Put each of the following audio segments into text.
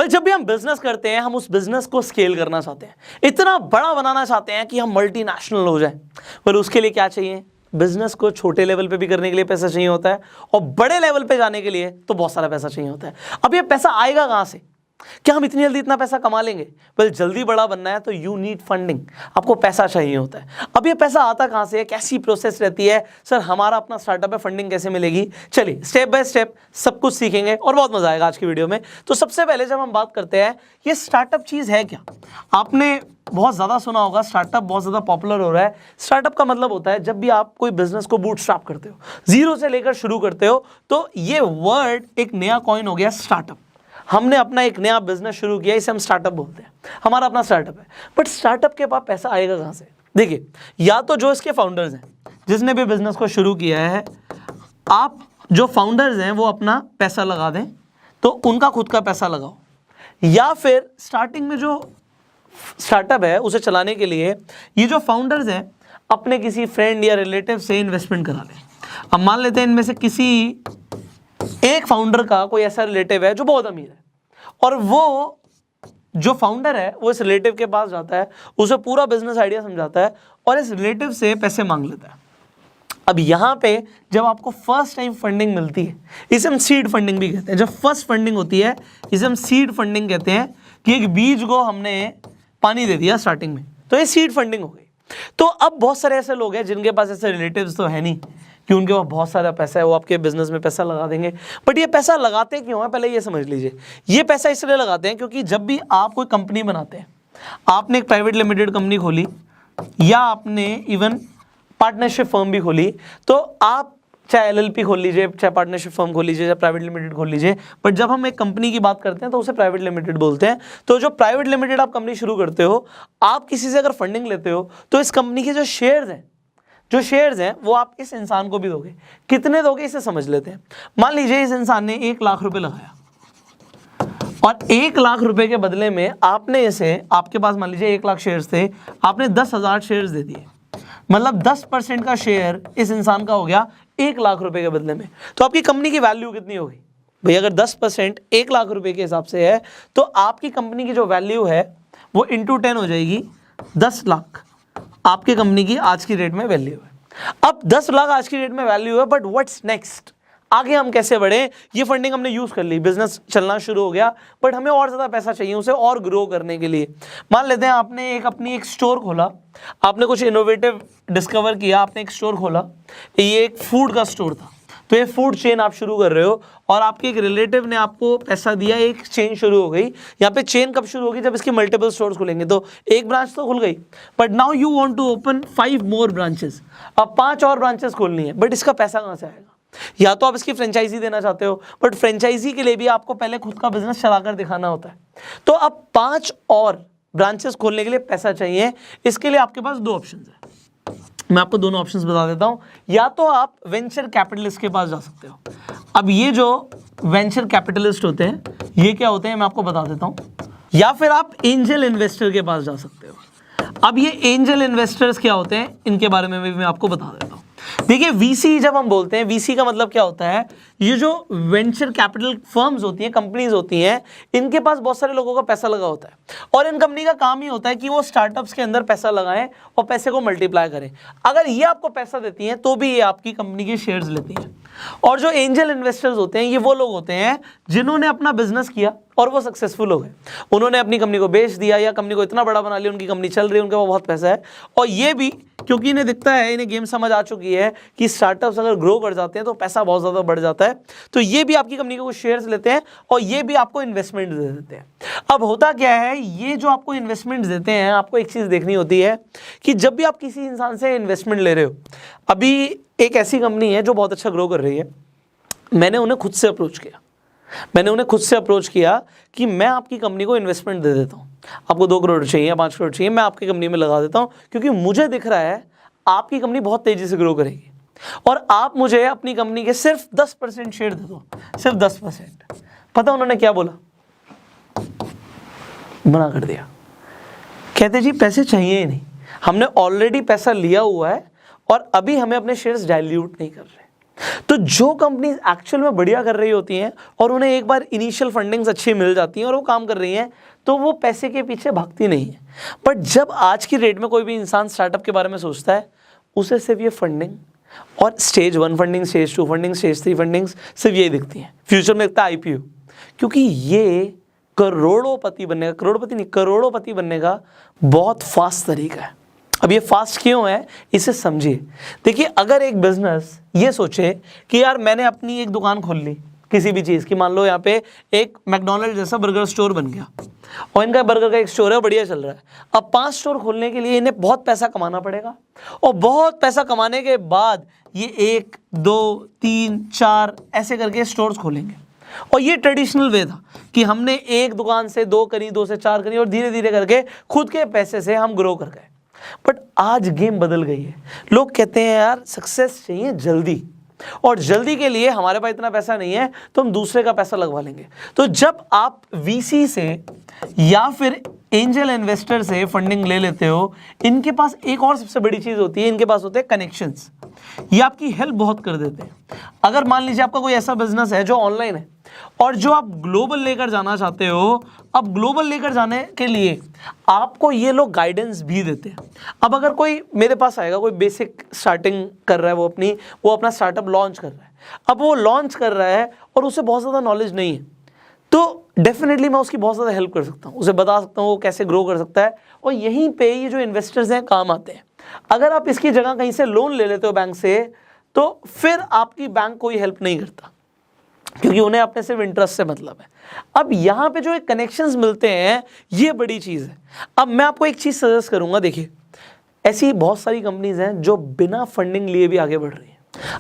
पर जब भी हम बिजनेस करते हैं, हम उस बिजनेस को स्केल करना चाहते हैं, इतना बड़ा बनाना चाहते हैं कि हम मल्टीनेशनल हो जाएं। पर उसके लिए क्या चाहिए? बिजनेस को छोटे लेवल पे भी करने के लिए पैसा चाहिए होता है, और बड़े लेवल पे जाने के लिए तो बहुत सारा पैसा चाहिए होता है। अब ये पैसा आएगा कहाँ से? क्या हम इतनी जल्दी इतना पैसा कमा लेंगे? वेल, जल्दी बड़ा बनना है तो यू नीड फंडिंग, आपको पैसा चाहिए होता है। अब ये पैसा आता कहाँ से है? कैसी प्रोसेस रहती है? सर, हमारा अपना स्टार्टअप है, फंडिंग कैसे मिलेगी? चलिए स्टेप बाय स्टेप सब कुछ सीखेंगे और बहुत मजा आएगा आज की वीडियो में। तो सबसे पहले जब हम बात करते हैं, ये स्टार्टअप चीज है क्या? आपने बहुत ज्यादा सुना होगा, स्टार्टअप बहुत ज्यादा पॉपुलर हो रहा है। स्टार्टअप का मतलब होता है जब भी आप कोई बिजनेस को बूटस्ट्रैप करते हो, जीरो से लेकर शुरू करते हो, तो ये वर्ड एक नया कॉइन हो गया, स्टार्टअप। हमने अपना एक नया बिजनेस शुरू किया, इसे हम स्टार्टअप बोलते हैं, हमारा अपना स्टार्टअप है। बट स्टार्टअप के पास पैसा आएगा कहाँ से? देखिए, या तो जो इसके फाउंडर्स हैं, जिसने भी बिजनेस को शुरू किया है, आप जो फाउंडर्स हैं वो अपना पैसा लगा दें, तो उनका खुद का पैसा लगाओ, या फिर स्टार्टिंग में जो स्टार्टअप है उसे चलाने के लिए ये जो फाउंडर्स हैं अपने किसी फ्रेंड या रिलेटिव से इन्वेस्टमेंट करा लें। अब मान लेते हैं इनमें से किसी एक फाउंडर का कोई ऐसा रिलेटिव है जो बहुत अमीर है, और वो जो फाउंडर है वो इस रिलेटिव के पास जाता है, उसे पूरा बिजनेस आइडिया समझाता है और इस रिलेटिव से पैसे मांग लेता है। अब यहाँ पे जब आपको फर्स्ट टाइम फंडिंग मिलती है, इसे हम सीड फंडिंग भी कहते हैं। जब फर्स्ट फंडिंग होती है इसे हम सीड फंडिंग कहते हैं, कि एक बीज को हमने पानी दे दिया स्टार्टिंग में, तो ये सीड फंडिंग हो गई। तो अब बहुत सारे ऐसे लोग हैं जिनके पास ऐसे रिलेटिव्स तो है नहीं कि उनके पास बहुत सारा पैसा है, वो आपके बिजनेस में पैसा लगा देंगे। बट ये पैसा लगाते क्यों है, पहले ये समझ लीजिए। ये पैसा इसलिए लगाते हैं क्योंकि जब भी आप कोई कंपनी बनाते हैं, आपने एक प्राइवेट लिमिटेड कंपनी खोली या आपने इवन पार्टनरशिप फर्म भी खोली, तो आप चाहे एलएलपी खोल लीजिए, चाहे पार्टनरशिप फर्म खोल लीजिए, चाहे प्राइवेट लिमिटेड खोल लीजिए, बट जब हम एक कंपनी की बात करते हैं तो उसे प्राइवेट लिमिटेड बोलते हैं। तो जो प्राइवेट लिमिटेड आप कंपनी शुरू करते हो, आप किसी से अगर फंडिंग लेते हो तो इस कंपनी के जो शेयर्स हैं वो आप इस इंसान को भी दोगे। कितने दोगे इसे समझ लेते हैं। मान लीजिए इस इंसान ने 1 लाख रुपए लगाया, और 1 लाख रुपए के बदले में आपने इसे, आपके पास मान लीजिए 1 लाख शेयर्स थे, आपने 10,000 शेयर्स दे दिए, मतलब 10% का शेयर इस इंसान का हो गया 1 लाख रुपए के बदले में। तो आपकी कंपनी की वैल्यू कितनी होगी भाई? अगर 10% 1 लाख रुपए के हिसाब से है, तो आपकी कंपनी की जो वैल्यू है वो इंटू 10 हो जाएगी, 10 लाख आपकी कंपनी की आज की डेट में वैल्यू है। अब 10 लाख आज की डेट में वैल्यू है, बट व्हाट्स नेक्स्ट? आगे हम कैसे बढ़े? ये फंडिंग हमने यूज कर ली, बिजनेस चलना शुरू हो गया, बट हमें और ज्यादा पैसा चाहिए उसे और ग्रो करने के लिए। मान लेते हैं आपने अपनी एक स्टोर खोला, आपने कुछ इनोवेटिव डिस्कवर किया, आपने एक स्टोर खोला, ये एक फूड का स्टोर था, तो ये फूड चेन आप शुरू कर रहे हो, और आपके एक रिलेटिव ने आपको पैसा दिया, एक चेन शुरू हो गई। यहाँ पे चेन कब शुरू होगी? जब इसकी मल्टीपल स्टोर्स खुलेंगे। तो एक ब्रांच तो खुल गई, but now you want to open 5 more branches. अब 5 और ब्रांचेस खोलनी है, बट इसका पैसा कहाँ से आएगा? या तो आप इसकी फ्रेंचाइजी देना चाहते हो, बट फ्रेंचाइजी के लिए भी आपको पहले खुद का बिजनेस चलाकर दिखाना होता है। तो अब 5 और ब्रांचेस खोलने के लिए पैसा चाहिए। इसके लिए आपके पास 2 ऑप्शन है, मैं आपको दोनों ऑप्शंस बता देता हूं। या तो आप वेंचर कैपिटलिस्ट के पास जा सकते हो। अब ये जो वेंचर कैपिटलिस्ट होते हैं, ये क्या होते हैं मैं आपको बता देता हूं। या फिर आप एंजल इन्वेस्टर के पास जा सकते हो। अब ये एंजल इन्वेस्टर्स क्या होते हैं, इनके बारे में भी मैं आपको बता देता हूं। देखिए, वीसी जब हम बोलते हैं, वीसी का मतलब क्या होता है? ये जो वेंचर कैपिटल फर्म्स होती हैं, कंपनीज होती हैं, इनके पास बहुत सारे लोगों का पैसा लगा होता है, और इन कंपनी का काम ही होता है कि वो स्टार्टअप्स के अंदर पैसा लगाएं और पैसे को मल्टीप्लाई करें। अगर ये आपको पैसा देती हैं तो भी ये आपकी कंपनी के शेयर्स लेती हैं। और जो एंजल इन्वेस्टर्स होते हैं, ये वो लोग होते हैं जिन्होंने अपना बिजनेस किया और वो सक्सेसफुल हो गए, उन्होंने अपनी कंपनी को बेच दिया या कंपनी को इतना बड़ा बना लिया, उनकी कंपनी चल रही है, उनके पास बहुत पैसा है। और ये भी क्योंकि इन्हें दिखता है, इन्हें गेम समझ आ चुकी है कि स्टार्टअप्स अगर ग्रो कर जाते हैं तो पैसा बहुत ज़्यादा बढ़ जाता है, तो ये भी आपकी कंपनी के कुछ शेयर्स लेते हैं और ये भी आपको इन्वेस्टमेंट दे देते हैं। अब होता क्या है, ये जो आपको इन्वेस्टमेंट देते हैं, आपको एक चीज़ देखनी होती है कि जब भी आप किसी इंसान से इन्वेस्टमेंट ले रहे हो, अभी एक ऐसी कंपनी है जो बहुत अच्छा ग्रो कर रही है, मैंने उन्हें खुद से अप्रोच किया कि मैं आपकी कंपनी को इन्वेस्टमेंट दे देता हूँ, आपको 2 करोड़ चाहिए या 5 करोड़ चाहिए, मैं आपकी कंपनी में लगा देता हूँ, क्योंकि मुझे दिख रहा है आपकी कंपनी बहुत तेज़ी से ग्रो करेगी, और आप मुझे अपनी कंपनी के सिर्फ 10% शेयर दे दो, सिर्फ 10%। पता उन्होंने क्या बोला? मना कर दिया। कहते जी पैसे चाहिए ही नहीं, हमने ऑलरेडी पैसा लिया हुआ है और अभी हमें अपने शेयर्स डाइल्यूट नहीं कर रहे। तो जो कंपनीज एक्चुअल में बढ़िया कर रही होती हैं और उन्हें एक बार इनिशियल फंडिंग्स अच्छी मिल जाती हैं और वो काम कर रही हैं, तो वो पैसे के पीछे भागती नहीं है। बट जब आज की डेट में कोई भी इंसान स्टार्टअप के बारे में सोचता है, उसे सिर्फ ये फंडिंग और stage 1 funding, stage 2 funding, stage 3 fundings सिर्फ यही दिखती हैं। फ्यूचर में दिखता है IPO, क्योंकि ये करोड़ोंपति बनने का, करोड़पति नहीं, करोड़ोंपति बनने का बहुत फास्ट तरीका है। अब ये फास्ट क्यों है, इसे समझिए। देखिए, अगर एक बिजनेस ये सोचे कि यार मैंने अपनी एक दुकान खोल ली किसी भी चीज़ की, मान लो यहाँ पे एक मैकडॉनल्ड जैसा बर्गर स्टोर बन गया और इनका बर्गर का एक स्टोर है, बढ़िया चल रहा है। अब 5 स्टोर खोलने के लिए इन्हें बहुत पैसा कमाना पड़ेगा और बहुत पैसा कमाने के बाद ये 1, 2, 3, 4 ऐसे करके स्टोर्स खोलेंगे। और ये ट्रेडिशनल वे था कि हमने एक दुकान से 2 करी, 2 से 4 करी और धीरे धीरे करके खुद के पैसे से हम ग्रो कर गए। बट आज गेम बदल गई है। लोग कहते हैं यार सक्सेस चाहिए जल्दी, और जल्दी के लिए हमारे पास इतना पैसा नहीं है तो हम दूसरे का पैसा लगवा लेंगे। तो जब आप VC से या फिर एंजल इन्वेस्टर से फंडिंग ले लेते हो, इनके पास एक और सबसे बड़ी चीज़ होती है, इनके पास होते हैं कनेक्शंस। ये आपकी हेल्प बहुत कर देते हैं। अगर मान लीजिए आपका कोई ऐसा बिजनेस है जो ऑनलाइन है और जो आप ग्लोबल लेकर जाना चाहते हो, अब ग्लोबल लेकर जाने के लिए आपको ये लोग गाइडेंस भी देते हैं। अब अगर कोई मेरे पास आएगा, कोई बेसिक स्टार्टिंग कर रहा है, वो अपना स्टार्टअप लॉन्च कर रहा है, अब वो लॉन्च कर रहा है और उसे बहुत ज़्यादा नॉलेज नहीं है, तो डेफिनेटली मैं उसकी बहुत ज़्यादा हेल्प कर सकता हूँ, उसे बता सकता हूँ वो कैसे ग्रो कर सकता है। और यहीं पे ये जो इन्वेस्टर्स हैं काम आते हैं। अगर आप इसकी जगह कहीं से लोन ले लेते हो बैंक से, तो फिर आपकी बैंक कोई हेल्प नहीं करता, क्योंकि उन्हें अपने सिर्फ इंटरेस्ट से मतलब है। अब यहाँ पे जो एक कनेक्शंस मिलते हैं, ये बड़ी चीज़ है। अब मैं आपको एक चीज़ सजेस्ट करूँगा, देखिए ऐसी बहुत सारी कंपनीज हैं जो बिना फंडिंग लिए भी आगे बढ़ रही हैं।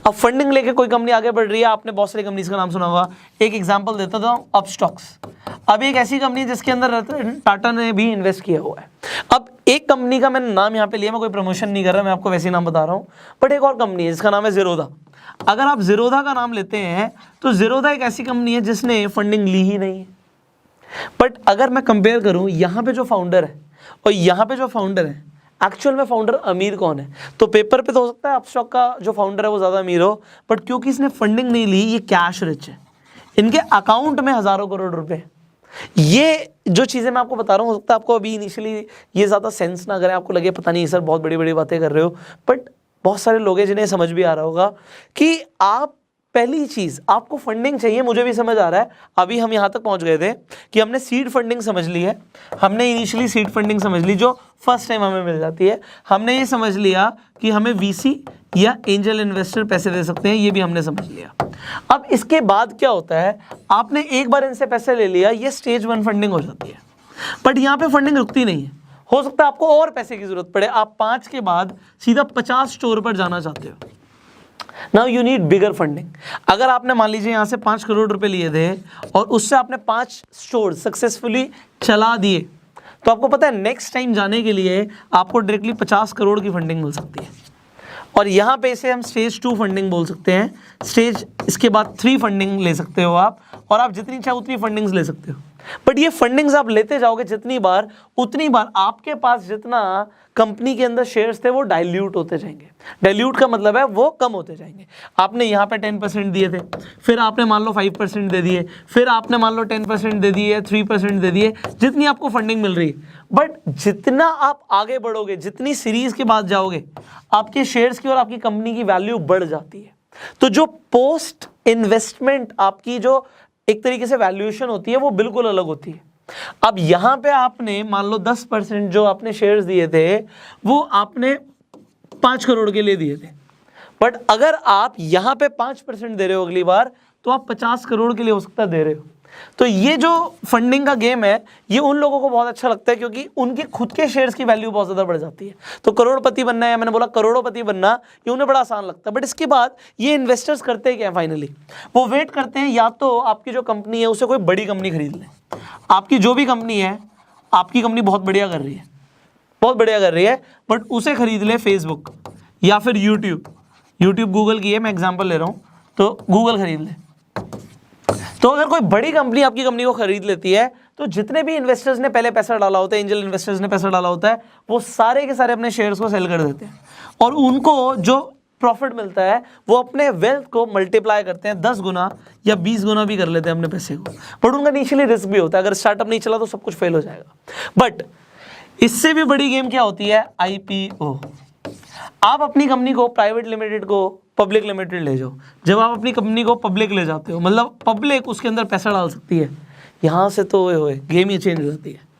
अब फंडिंग लेके कोई कंपनी आगे बढ़ रही है, आपने बहुत सारी कंपनीज का नाम सुना होगा। एक एग्जांपल देता था, अपस्टॉक्स। अब एक ऐसी कंपनी जिसके अंदर टाटा ने भी इन्वेस्ट किया हुआ है। अब एक कंपनी का मैंने नाम यहाँ पे लिया, मैं कोई प्रमोशन नहीं कर रहा, मैं आपको वैसे ही नाम बता रहा हूँ। बट एक और कंपनी है जिसका नाम है ज़ीरोधा। अगर आप ज़ीरोधा का नाम लेते हैं तो ज़ीरोधा एक ऐसी कंपनी है जिसने फंडिंग ली ही नहीं है। बट अगर मैं कंपेयर करूँ यहाँ पे जो फाउंडर है और यहाँ पे जो फाउंडर है, एक्चुअल में फाउंडर अमीर कौन है? तो पेपर पे तो हो सकता है अपस्टॉक का जो फाउंडर है वो ज़्यादा अमीर हो, बट क्योंकि इसने फंडिंग नहीं ली, ये कैश रिच है। इनके अकाउंट में हज़ारों करोड़ रुपए। ये जो चीज़ें मैं आपको बता रहा हूँ, हो सकता है आपको अभी इनिशियली ये ज़्यादा सेंस ना करें, आपको लगे पता नहीं सर बहुत बड़ी बड़ी बातें कर रहे हो, बट बहुत सारे लोग हैं जिन्हें समझ भी आ रहा होगा कि आप पहली चीज़ आपको फंडिंग चाहिए। मुझे भी समझ आ रहा है, अभी हम यहाँ तक पहुँच गए थे कि हमने सीड फंडिंग समझ ली है, हमने इनिशियली सीड फंडिंग समझ ली जो फर्स्ट टाइम हमें मिल जाती है। हमने ये समझ लिया कि हमें VC या एंजल इन्वेस्टर पैसे दे सकते हैं, ये भी हमने समझ लिया। अब इसके बाद क्या होता है, आपने एक बार इनसे पैसे ले लिया, ये स्टेज 1 फंडिंग हो जाती है। बट यहाँ पे फंडिंग रुकती नहीं है, हो सकता है आपको और पैसे की जरूरत पड़े, आप 5 के बाद सीधा 50 स्टोर पर जाना चाहते हो। Now you need bigger funding. अगर आपने मान लीजिए यहाँ से 5 करोड़ रुपए लिए थे और उससे आपने 5 स्टोर सक्सेसफुली चला दिए, तो आपको पता है नेक्स्ट टाइम जाने के लिए आपको डायरेक्टली 50 करोड़ की फंडिंग मिल सकती है। और यहाँ पे इसे हम स्टेज 2 फंडिंग बोल सकते हैं। स्टेज इसके बाद 3 फंडिंग ले सकते हो आप, और आप जितनी चाहे उतनी फंडिंग्स ले सकते हो। बट ये फंडिंग्स आप लेते जाओगे जितनी बार, उतनी बार आपके पास जितना कंपनी के अंदर शेयर्स थे वो डाइल्यूट होते जाएंगे। डाइल्यूट का मतलब है वो कम होते जाएंगे। आपने यहाँ पे 10% दिए थे, फिर आपने मान लो 5% दे दिए, फिर आपने मान लो 10% दे दिए, 3% दे दिए, जितनी आपको फंडिंग मिल रही है। बट जितना आप आगे बढ़ोगे, जितनी सीरीज के बाद जाओगे, आपके शेयर्स की और आपकी कंपनी की वैल्यू बढ़ जाती है। तो जो पोस्ट इन्वेस्टमेंट आपकी जो एक तरीके से वैल्यूएशन होती है वो बिल्कुल अलग होती है। अब यहाँ पे आपने मान लो 10% जो आपने शेयर्स दिए थे वो आपने 5 करोड़ के लिए दिए थे, बट अगर आप यहाँ पे 5% दे रहे हो अगली बार, तो आप 50 करोड़ के लिए हो सकता है दे रहे हो। तो ये जो फंडिंग का गेम है ये उन लोगों को बहुत अच्छा लगता है, क्योंकि उनके खुद के शेयर्स की वैल्यू बहुत ज़्यादा बढ़ जाती है। तो करोड़पति बनना है, मैंने बोला करोड़पति बनना, ये उन्हें बड़ा आसान लगता है। बट इसके बाद ये इन्वेस्टर्स करते क्या है, फाइनली वो वेट करते हैं या तो आपकी जो कंपनी है उसे कोई बड़ी कंपनी खरीद ले। आपकी जो भी कंपनी है, आपकी कंपनी बहुत बढ़िया कर रही है, बहुत बढ़िया कर रही है, बट उसे खरीद ले फेसबुक या फिर यूट्यूब गूगल की है, मैं एग्जाम्पल ले रहा हूँ, तो गूगल खरीद ले। तो अगर कोई बड़ी कंपनी आपकी कंपनी को खरीद लेती है, तो जितने भी इन्वेस्टर्स ने पहले पैसा डाला होता है, एंजल इन्वेस्टर्स ने पैसा डाला होता है, वो सारे के सारे अपने शेयर्स को सेल कर देते हैं और उनको जो प्रॉफिट मिलता है वो अपने वेल्थ को मल्टीप्लाई करते हैं 10 गुना या 20 गुना भी कर लेते हैं अपने पैसे को, बट उनका इनिशियली रिस्क भी होता है। अगर स्टार्टअप नहीं चला तो सब कुछ फेल हो जाएगा। बट इससे भी बड़ी गेम क्या होती है, IPO। आप अपनी कंपनी को, प्राइवेट लिमिटेड को पब्लिक लिमिटेड ले जाओ। जब आप अपनी कंपनी को पब्लिक ले जाते हो, मतलब पब्लिक उसके अंदर पैसा डाल सकती है, यहाँ से तो ओए गेम ही चेंज हो जाती है।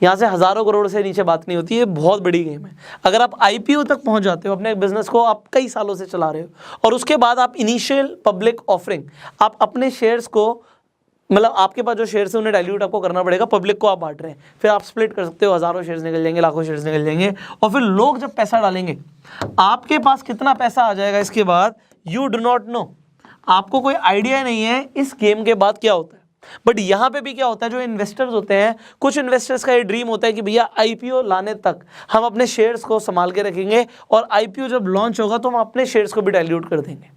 यहाँ से हज़ारों करोड़ से नीचे बात नहीं होती है, बहुत बड़ी गेम है। अगर आप IPO तक पहुँच जाते हो, अपने बिजनेस को आप कई सालों से चला रहे हो, और उसके बाद आप इनिशियल पब्लिक ऑफरिंग, आप अपने शेयर्स को, मतलब आपके पास जो शेयर्स है उन्हें डाइल्यूट आपको करना पड़ेगा, पब्लिक को आप बांट रहे हैं, फिर आप स्प्लिट कर सकते हो, हज़ारों शेयर्स निकल जाएंगे, लाखों शेयर्स निकल जाएंगे, और फिर लोग जब पैसा डालेंगे, आपके पास कितना पैसा आ जाएगा इसके बाद यू डू नॉट नो। आपको कोई आइडिया नहीं है इस गेम के बाद क्या होता है। बट यहाँ पे भी क्या होता है, जो इन्वेस्टर्स होते हैं, कुछ इन्वेस्टर्स का ये ड्रीम होता है कि भैया IPO लाने तक हम अपने शेयर्स को संभाल के रखेंगे, और IPO जब लॉन्च होगा तो हम अपने शेयर्स को भी डाइल्यूट कर देंगे।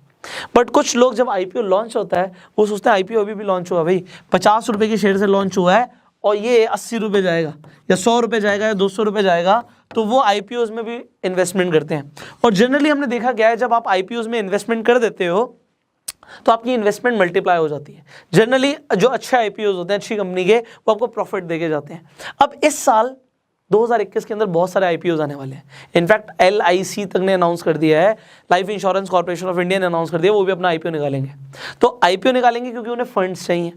बट कुछ लोग जब IPO लॉन्च होता है वो सोचते हैं IPO अभी भी लॉन्च हुआ, भाई 50 रुपये की शेयर से लॉन्च हुआ है और ये 80 रुपये जाएगा या 100 रुपये जाएगा या 200 रुपये जाएगा, तो वो IPOs में भी इन्वेस्टमेंट करते हैं। और जनरली हमने देखा गया है, जब आप IPOs में इन्वेस्टमेंट कर देते हो तो आपकी इन्वेस्टमेंट मल्टीप्लाई हो जाती है। जनरली जो अच्छे IPOs होते हैं, अच्छी कंपनी के, वो आपको प्रॉफिट देके जाते हैं। अब इस साल 2021 के अंदर बहुत सारे IPOs आने वाले हैं। इनफैक्ट LIC तक ने अनाउंस कर दिया है, life insurance corporation of India ने अनाउंस कर दिया वो भी अपना IPO निकालेंगे। तो IPO निकालेंगे क्योंकि उन्हें फंड्स चाहिए,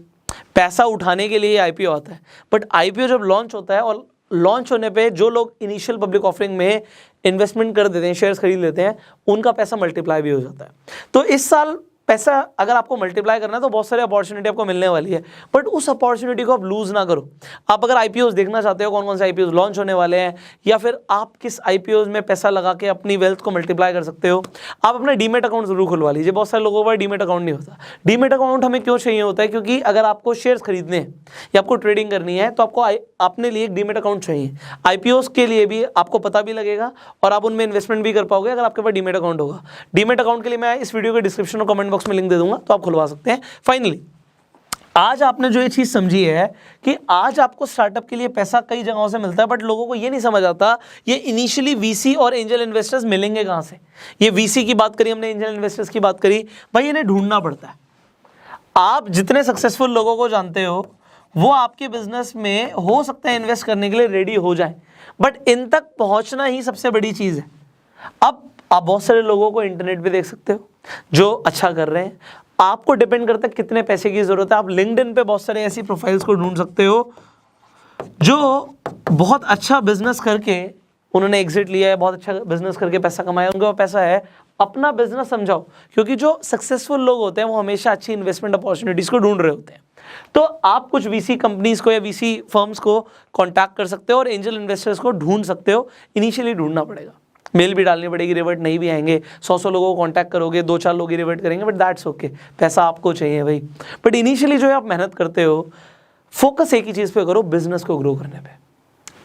पैसा उठाने के लिए IPO आता है। बट IPO जब लॉन्च होता है, और लॉन्च होने पे जो लोग इनिशियल पब्लिक ऑफरिंग में इन्वेस्टमेंट कर देते हैं, शेयर्स खरीद लेते हैं, उनका पैसा मल्टीप्लाई भी हो जाता है। तो इस साल पैसा अगर आपको मल्टीप्लाई करना है तो बहुत सारी अपॉर्चुनिटी आपको मिलने वाली है, बट उस अपॉर्चुनिटी को आप लूज ना करो। आप अगर IPOs देखना चाहते हो, कौन कौन से IPOs लॉन्च होने वाले हैं, या फिर आप किस IPOs में पैसा लगा के अपनी वेल्थ को मल्टीप्लाई कर सकते हो, आप अपना डीमेट अकाउंट जरूर खुलवा लीजिए। बहुत सारे लोगों का डीमेट अकाउंट नहीं होता। डीमेट अकाउंट हमें क्यों चाहिए होता है, क्योंकि अगर आपको शेयर्स खरीदने हैं या आपको ट्रेडिंग करनी है तो आपको अपने लिए एक डीमेट अकाउंट चाहिए। IPOs के लिए भी आपको पता भी लगेगा और आप उनमें इन्वेस्टमेंट भी कर पाओगे अगर आपके पास डीमेट अकाउंट होगा। डीमेट अकाउंट के लिए मैं इस वीडियो के डिस्क्रिप्शन और कमेंट बॉक्स में लिंक दे दूंगा, तो आप खुलवा सकते हैं। फाइनली आज आपने जो ये चीज समझी है कि आज आपको स्टार्टअप के लिए पैसा कई जगहों से मिलता है, बट लोगों को ये नहीं समझ आता ये इनिशियली VC और एंजल इन्वेस्टर्स मिलेंगे कहां से। ये VC की बात करी हमने, एंजल इन्वेस्टर्स की बात करी, भाई इन्हें ढूंढना पड़ता है। आप जितने सक्सेसफुल लोगों को जानते हो वो आपके बिजनेस में हो सकता है इन्वेस्ट करने के लिए रेडी हो जाए, बट इन तक पहुंचना ही सबसे बड़ी चीज है। अब आप बहुत सारे लोगों को इंटरनेट पे देख सकते हो जो अच्छा कर रहे हैं, आपको डिपेंड करता है कितने पैसे की जरूरत है। आप लिंक्डइन पे बहुत सारे ऐसी प्रोफाइल्स को ढूंढ सकते हो जो बहुत अच्छा बिजनेस करके उन्होंने एग्जिट लिया है, बहुत अच्छा बिजनेस करके पैसा कमाया, उनका पैसा है। अपना बिजनेस समझाओ, क्योंकि जो सक्सेसफुल लोग होते हैं वो हमेशा अच्छी इन्वेस्टमेंट अपॉर्चुनिटीज को ढूंढ रहे होते हैं। तो आप कुछ VC कंपनीज को या VC फर्म्स को कॉन्टैक्ट कर सकते हो और एंजल इन्वेस्टर्स को ढूंढ सकते हो। इनिशियली ढूंढना पड़ेगा, मेल भी डालनी पड़ेगी, रिवर्ट नहीं भी आएंगे, 100 लोगों को कांटेक्ट करोगे, 2-4 लोग ही रिवर्ट करेंगे, बट दैट्स ओके, पैसा आपको चाहिए भाई। बट इनिशियली जो है आप मेहनत करते हो, फोकस एक ही चीज़ पे करो, बिजनेस को ग्रो करने पे।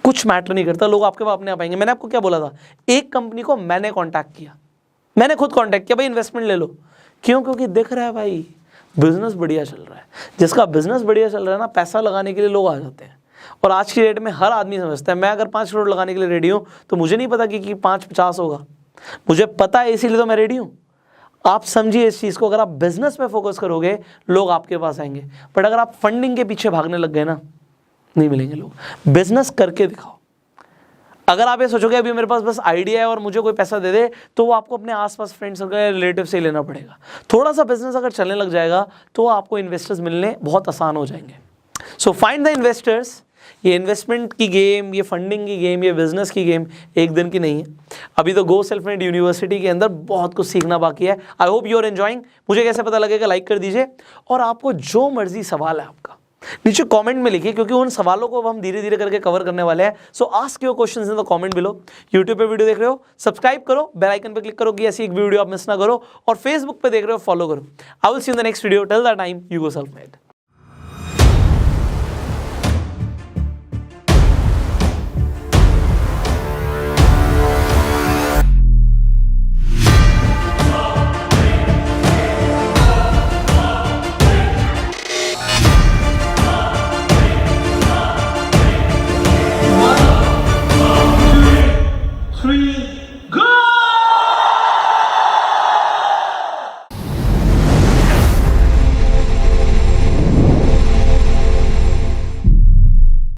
कुछ मैटर नहीं करता, लोग आपके पास अपने आप आएंगे। मैंने आपको क्या बोला था, एक कंपनी को मैंने कॉन्टैक्ट किया, मैंने खुद कॉन्टैक्ट किया, भाई इन्वेस्टमेंट ले लो। क्यों? क्योंकि दिख रहा है भाई बिजनेस बढ़िया चल रहा है। जिसका बिजनेस बढ़िया चल रहा है ना, पैसा लगाने के लिए लोग आ जाते हैं। और आज की डेट में हर आदमी समझता है मैं अगर 5 करोड़ लगाने के लिए रेडी हूँ तो मुझे नहीं पता कि 5-50 होगा, मुझे पता है इसीलिए तो मैं रेडी हूँ। आप समझिए इस चीज़ को, अगर आप बिजनेस में फोकस करोगे लोग आपके पास आएंगे, बट अगर आप फंडिंग के पीछे भागने लग गए ना, नहीं मिलेंगे लोग। बिजनेस करके दिखाओ। अगर आप ये सोचोगे अभी मेरे पास बस आइडिया है और मुझे कोई पैसा दे दे, तो वो आपको अपने आसपास फ्रेंड्स सर्कल या रिलेटिव से लेना पड़ेगा। थोड़ा सा बिजनेस अगर चलने लग जाएगा तो आपको इन्वेस्टर्स मिलने बहुत आसान हो जाएंगे। So find the investors. ये इन्वेस्टमेंट की गेम, ये फंडिंग की गेम, ये बिजनेस की गेम एक दिन की नहीं है। अभी तो गो सेल्फ मेड यूनिवर्सिटी के अंदर बहुत कुछ सीखना बाकी है। I hope you are enjoying. मुझे कैसे पता लगेगा, लाइक कर दीजिए, और आपको जो मर्जी सवाल है आपका नीचे कमेंट में लिखिए, क्योंकि उन सवालों को हम धीरे धीरे करके कवर करने वाले हैं। सो ask your questions in the comment below. YouTube पे वीडियो देख रहे हो, सब्सक्राइब करो, बेल आइकन पे क्लिक करो कि ऐसी एक वीडियो आप मिस ना करो, और फेसबुक पे देख रहे हो, फॉलो करो। I will see you in the next video. Till that time, you go self made.